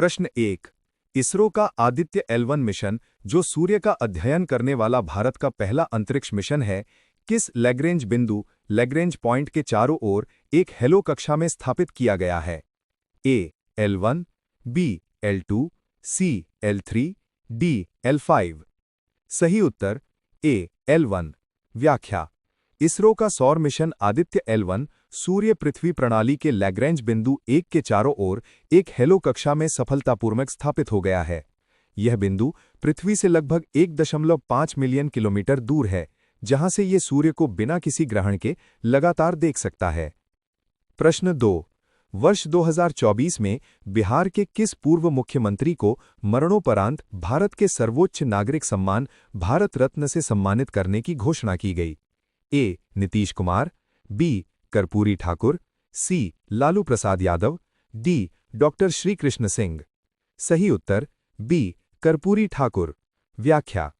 प्रश्न 1। इसरो का Aditya L1 mission, जो सूर्य का अध्ययन करने वाला भारत का पहला अंतरिक्ष मिशन है, किस लैग्रेंज बिंदु लैग्रेंज पॉइंट के चारों ओर एक हेलो कक्षा में स्थापित किया गया है? ए L1, बी L2, सी L3, डी L5। सही उत्तर ए L1। व्याख्या: इसरो का सौर मिशन आदित्य L1 सूर्य पृथ्वी प्रणाली के लैग्रेंज बिंदु 1 के चारों ओर एक हेलो कक्षा में सफलतापूर्वक स्थापित हो गया है। यह बिंदु पृथ्वी से लगभग 1.5 मिलियन किलोमीटर दूर है, जहां से ये सूर्य को बिना किसी ग्रहण के लगातार देख सकता है। प्रश्न 2। वर्ष 2024 में बिहार के किस पूर्व मुख्यमंत्री को मरणोपरांत भारत के सर्वोच्च नागरिक सम्मान भारत रत्न से सम्मानित करने की घोषणा की गई? ए नीतीश कुमार, बी कर्पूरी ठाकुर, सी लालू प्रसाद यादव, डी डॉक्टर श्री कृष्ण सिंह। सही उत्तर बी कर्पूरी ठाकुर। व्याख्या: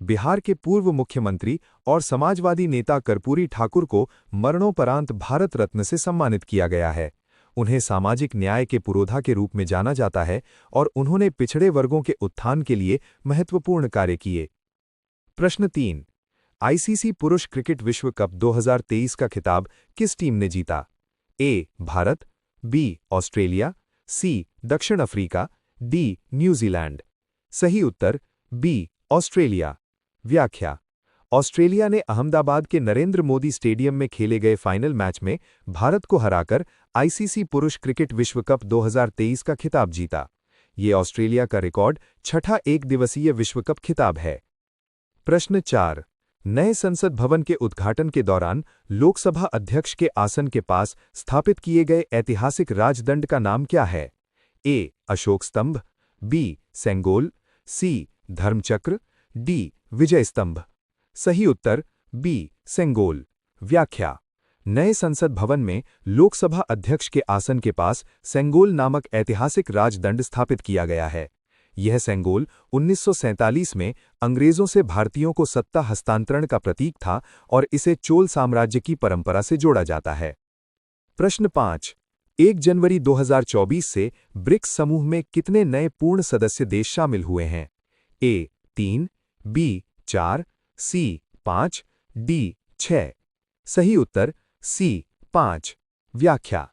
बिहार के पूर्व मुख्यमंत्री और समाजवादी नेता कर्पूरी ठाकुर को मरणोपरांत भारत रत्न से सम्मानित किया गया है। उन्हें सामाजिक न्याय के पुरोधा के रूप में जाना जाता है और उन्होंने पिछड़े वर्गों के उत्थान के लिए महत्वपूर्ण कार्य किए। प्रश्न 3। आईसीसी पुरुष क्रिकेट विश्व कप 2023 का खिताब किस टीम ने जीता? ए भारत, बी ऑस्ट्रेलिया, सी दक्षिण अफ्रीका, डी न्यूजीलैंड। सही उत्तर बी ऑस्ट्रेलिया। व्याख्या: ऑस्ट्रेलिया ने अहमदाबाद के नरेंद्र मोदी स्टेडियम में खेले गए फाइनल मैच में भारत को हराकर आईसीसी पुरुष क्रिकेट विश्व कप 2023 का खिताब जीता। ये ऑस्ट्रेलिया का रिकॉर्ड छठा एकदिवसीय विश्व कप खिताब है। प्रश्न 4। नए संसद भवन के उद्घाटन के दौरान लोकसभा अध्यक्ष के आसन के पास स्थापित किए गए ऐतिहासिक राजदंड का नाम क्या है? ए अशोक स्तंभ, बी सेंगोल, सी धर्मचक्र, डी विजय स्तंभ। सही उत्तर बी सेंगोल। व्याख्या: नए संसद भवन में लोकसभा अध्यक्ष के आसन के पास सेंगोल नामक ऐतिहासिक राजदंड स्थापित किया गया है। यह सेंगोल 1947 में अंग्रेजों से भारतीयों को सत्ता हस्तांतरण का प्रतीक था और इसे चोल साम्राज्य की परंपरा से जोड़ा जाता है। प्रश्न 5। 1 जनवरी 2024 से ब्रिक्स समूह में कितने नए पूर्ण सदस्य देश शामिल हुए हैं? ए 3, बी 4, सी 5, डी 6। सही उत्तर सी 5। व्याख्या: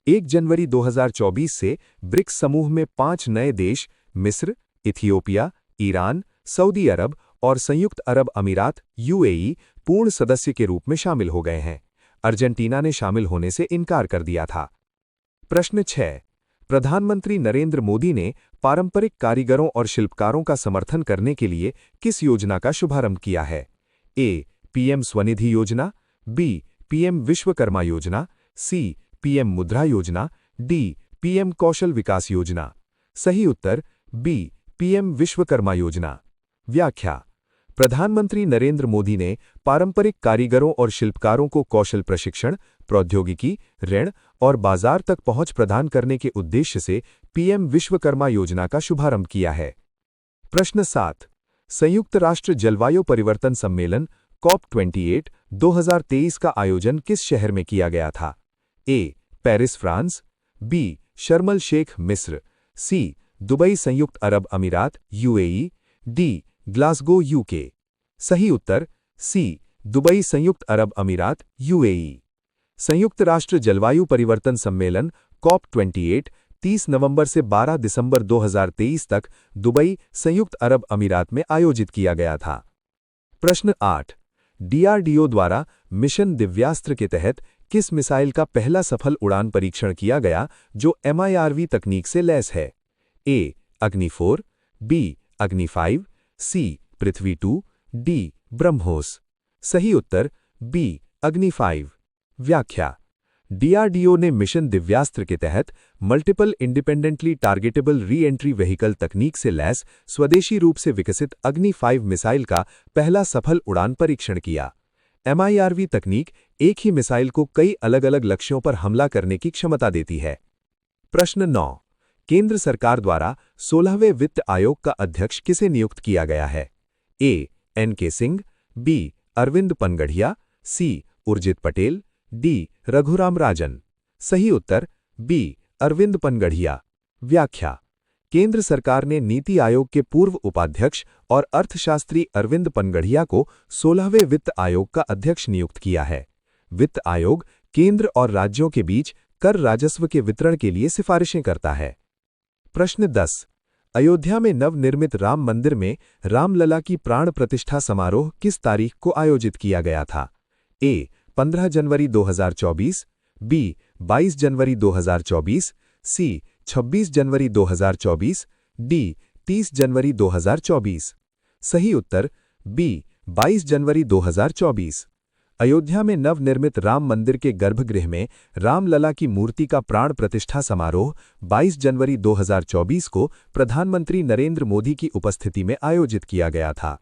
1 जनवरी 2024 से ब्रिक्स समूह में 5 नए देश मिस्र, इथियोपिया, ईरान, सऊदी अरब और संयुक्त अरब अमीरात यूएई पूर्ण सदस्य के रूप में शामिल हो गए हैं। अर्जेंटीना ने शामिल होने से इनकार कर दिया था। प्रश्न 6। प्रधानमंत्री नरेंद्र मोदी ने पारंपरिक कारीगरों और शिल्पकारों का समर्थन करने के लिए किस योजना का शुभारंभ किया है? ए पीएम स्वनिधि योजना, बी पीएम विश्वकर्मा योजना, सी पीएम मुद्रा योजना, डी पीएम कौशल विकास योजना। सही उत्तर बी पीएम विश्वकर्मा योजना। व्याख्या: प्रधानमंत्री नरेंद्र मोदी ने पारंपरिक कारीगरों और शिल्पकारों को कौशल प्रशिक्षण, प्रौद्योगिकी, ऋण और बाजार तक पहुंच प्रदान करने के उद्देश्य से पीएम विश्वकर्मा योजना का शुभारंभ किया है। प्रश्न 7। संयुक्त राष्ट्र जलवायु परिवर्तन सम्मेलन COP28 2023 का आयोजन किस शहर में किया गया था? ए पेरिस फ्रांस, बी शर्म अल शेख मिस्र, सी दुबई संयुक्त अरब अमीरात यूएई, डी ग्लासगो यूके। सही उत्तर सी दुबई संयुक्त अरब अमीरात यूएई। संयुक्त राष्ट्र जलवायु परिवर्तन सम्मेलन COP28 30 नवंबर से 12 दिसंबर 2023 तक दुबई संयुक्त अरब अमीरात में आयोजित किया गया था। प्रश्न 8। डीआरडीओ द्वारा मिशन दिव्यास्त्र के तहत किस मिसाइल का पहला सफल उड़ान परीक्षण किया गया जो MIRV तकनीक से लैस है? ए अग्नि 4, बी अग्नि 5, सी पृथ्वी 2, डी ब्रह्मोस। सही उत्तर बी अग्नि 5। व्याख्या: डीआरडीओ ने मिशन दिव्यास्त्र के तहत multiple independently targetable re entry vehicle तकनीक से लैस स्वदेशी रूप से विकसित अग्नि 5 मिसाइल का पहला सफल उड़ान परीक्षण किया। MIRV तकनीक एक ही मिसाइल को कई अलग अलग लक्ष्यों पर हमला करने की क्षमता देती है। प्रश्न 9। केंद्र सरकार द्वारा 16वें वित्त आयोग का अध्यक्ष किसे नियुक्त किया गया है? ए NK सिंह, बी अरविंद पनगढ़िया, सी उर्जित पटेल, डी रघुराम राजन। सही उत्तर बी अरविंद पनगढ़िया। व्याख्या: केंद्र सरकार ने नीति आयोग के पूर्व उपाध्यक्ष और अर्थशास्त्री अरविंद पनगढ़िया को 16वें वित्त आयोग का अध्यक्ष नियुक्त किया है। वित्त आयोग केंद्र और राज्यों के बीच कर राजस्व के वितरण के लिए सिफारिशें करता है। प्रश्न 10। अयोध्या में नवनिर्मित राम मंदिर में रामलला की प्राण प्रतिष्ठा समारोह किस तारीख को आयोजित किया गया था? ए. 15 जनवरी 2024, बी. 22 जनवरी 2024, सी. 26 जनवरी 2024, डी. 30 जनवरी 2024। सही उत्तर बी. 22 जनवरी 2024। अयोध्या में नवनिर्मित राम मंदिर के गर्भगृह में रामलला की मूर्ति का प्राण प्रतिष्ठा समारोह 22 जनवरी 2024 को प्रधानमंत्री नरेंद्र मोदी की उपस्थिति में आयोजित किया गया था।